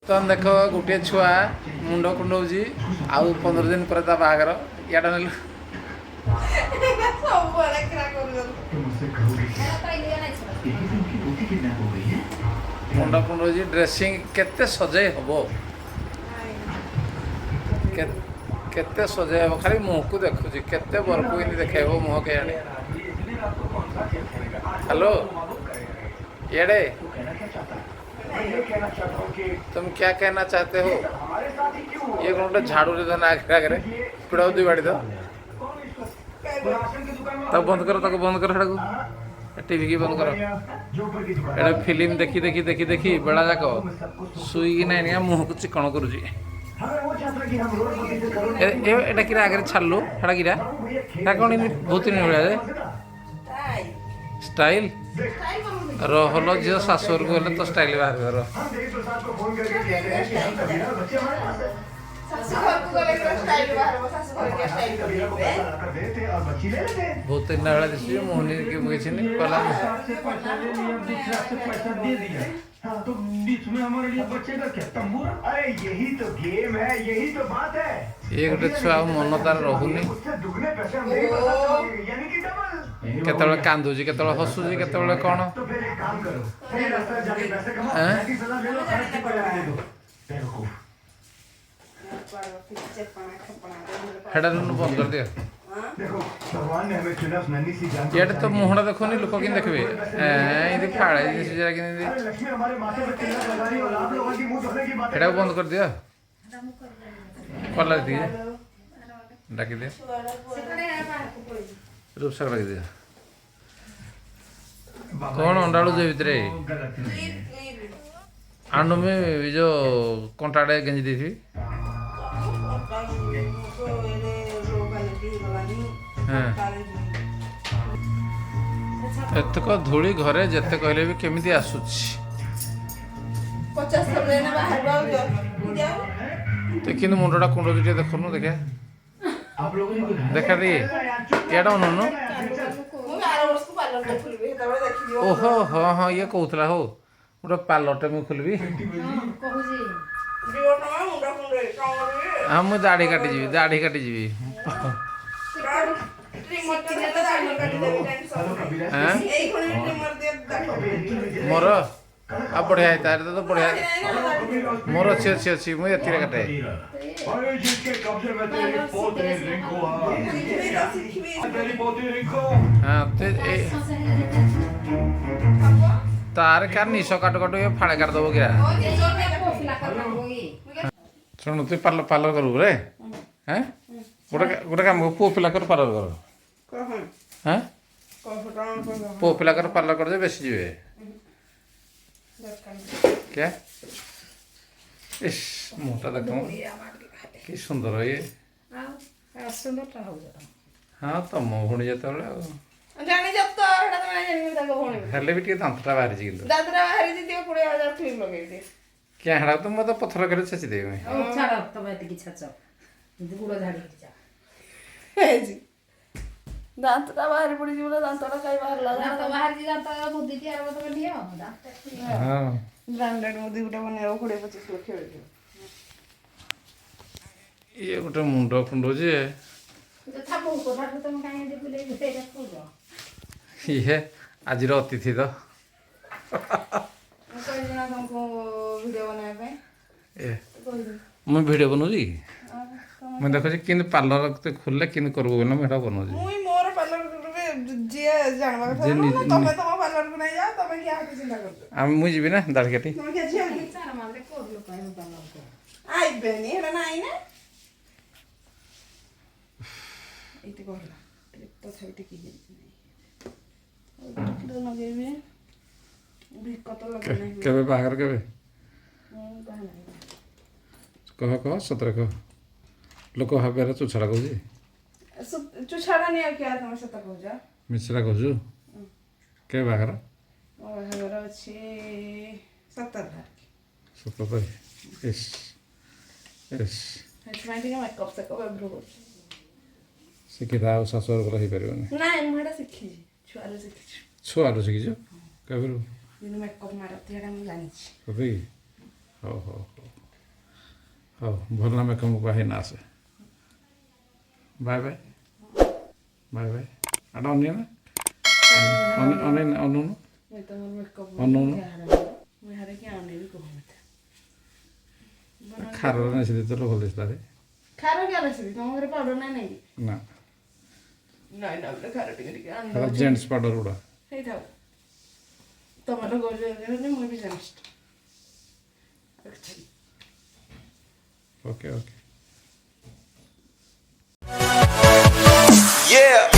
तो देख गोटे छुआ मुंड कुंडौची आउ 15 दिन पर बाहागर इटा ना मुंड कुंडौची ड्रेसिंग केते सजई हम केते सजई हम खाली मुह को देखुची केते बरकू इन देखेब मुह के आने हेलो येड़े तुम क्या कहना चाहते हो ये गोटे झाड़ू दे देना आगे पिड़ा दी बाड़ी दो तब बंद करो तक बंद करो हेड़ा टीवी की बंद करो एटा फिल्म देखी देखी देखी देखी बेला जाक शुई ना मुह को चिकण करुची एटा किरा आगे छाड़लु हेड़ा किरा कौन बहुत दिन भाया स्टाइल रहल झील शाशुर को गले तो स्टाइल बाहर बहुत दिन बेला दिशा मोहनी के मुझे कहला तो बीच में हमारे लिए बचेगा क्या तंबू? अरे यही तो गेम है, यही तो बात है। ये गोटे छुआ मन तार रहुनी केतବେଳେ କାନ୍ଦୁଛି କେତେବେଳେ ହସୁଛି କେତେବେଳେ କ'ଣ ହେଟା ବନ୍ଦ କରିଦିଅ ଇଆଡ଼େ ତ ମୁହଁଟା ଦେଖୁନି ଲୋକ କେମିତି ଦେଖିବେ ଏମିତି ଫାଳେ ହେଟାକୁ ବନ୍ଦ କରିଦିଅ କଲା ଟିକେ ଡାକିଦିଅ रूपसाक लगे दिया कौन अंडाड़ू जो भितर आंडू में जो कंटाड़े गेंजी दी थी एतक धूली घरे जेते कहले भी केमिति आसुछि देखिन मुंडटा कुंडो जे देखनु देखे देखा दी एटा उन्होंने ओहो हाँ हाँ ये कहूला हो गोटे पार्लरटे मुझे खोलि हाँ मुझे दाढ़ी काटी जी मोर आ बढ़िया है तार तो बढ़िया मोर अच्छी अच्छी अच्छी मुझे एति काटे हाँ तार क्या निश काट काटू ये फाड़े कर दबो क्या शुणु तु पार्लर पार्लर करू रे हैं गोटे गोटे काम पुओ पिला कर पार्लर कर हैं पुओ पिला कर पार्लर कर दे बेसी जीवे क्या इस मोटा देखो कि सुंदर ये हाँ तुम भुणी जो हेल्ले भी दांतटा बाहरी क्या हेड़ा तो मत पत्थर कर छेची देवी दांतटा बाहरी पड़ी जीवला दांतटा काई बाहरला दांत बाहरी दांत बुद्धि ती आरो तो लियो दांत हां ब्रांडेड बुद्धि गुटा बनेओ 20-25 लाख खेल ये गोटे मुंड कुंडो जे तो थापो को थापो तुम काई दे बुले तेरे को ये आजिर अतिथि तो कोई जना तुमको वीडियो बनाए पे ए मैं वीडियो बनौ जी मैं देखो जी किन पार्लर ते खुलले किन करबो ना मेटा बनौ जी मुई मोर पार्लर जे जानबा କଥା ତମେ ତମ ପାର୍ଲର କୁ ନାହିଁ ଯାଅ ତମେ କିଆ ହାତେ ଚିନ୍ତା କରୁଛ ଆମେ ମୁଁ ଯିବି ନା ଦାଢ଼ି କାଟି ତମେ କିଆ ଝିଅ କି ଚାର ମାଲେ କୋଡ ଲୋକ ଆଇ ପାର୍ଲର କୁ ଆଇବେନି ହେଟା ନାହିଁ ନା ଏଇତେ କହିଲା ତଥାପି ଟିକେ ହେଇଛି ନାହିଁ ଲଗେଇବେ ଭିକ ତ ଲଗେଇ କେବେ ବାହାଘର କେବେ କହ କହ ସତରେ କହ ଲୋକ ଭାବିବାର ତୁ ଛଡ଼ା କହୁଛି ଚୁଛାଡ଼ା ନିଆ କିଆ ତମେ ସତ କହୁଛ ମିଛଟା କହୁଛୁ କେବେ ବାହାଘର ମୋ ବାହାଘର ଅଛି 17 ତାରିଖ 17 ତାରିଖ ଇସ୍ ଇସ୍ ସେଥିପାଇଁ ଟିକେ ମେକଅପ୍ ସେକଅପ୍ ଏଭ୍ରୁ କରୁଛି ଶିଖିଥା ଆଉ ଶାଶୁଘର ହେଇପାରିବନି ନାଇଁ ମୁଁ ଏଇଟା ଶିଖିଛି ଛୁଆରୁ ଶିଖିଛି ଛୁଆରୁ ଶିଖିଛୁ କେବେରୁ ଦିନ ମେକଅପ୍ ମାରନ୍ତି ଏଇଟା ମୁଁ ଜାଣିଛି ସତେ ହଉ ହଉ ହଉ ହଉ ଭଲ ନା ମେକଅପ୍ ମୁକା ହେଇନା ଆସେ ବାଏ ବାଏ ବାଏ ବାଏ ଆଟା ଅନେଇ ନା ଅନେଇ ଅନଉନୁ ଅନଉନୁ ଖାରରେ ନେସି ଦେଇଥିଲ ଭଲ ଦିଶିଲା ରେ ଖାର କିଆ ଆସିବି ତମ ଘରେ ପାଉଡର ନାଇଁ ନାଇଁ ନା ନାଇଁ ନା ବଲେ ଖାର ଟିକେ ଟିକେ ଆଣିଲ ହେଟା ଜେଣ୍ଟସ୍ ପାଉଡର ଗୁଡ଼ା ହେଇଥାଉ ତମର ଗୋଲ ମୁଁ ବି ଜାଣିଛି ଓକେ ଓକେ Yeah.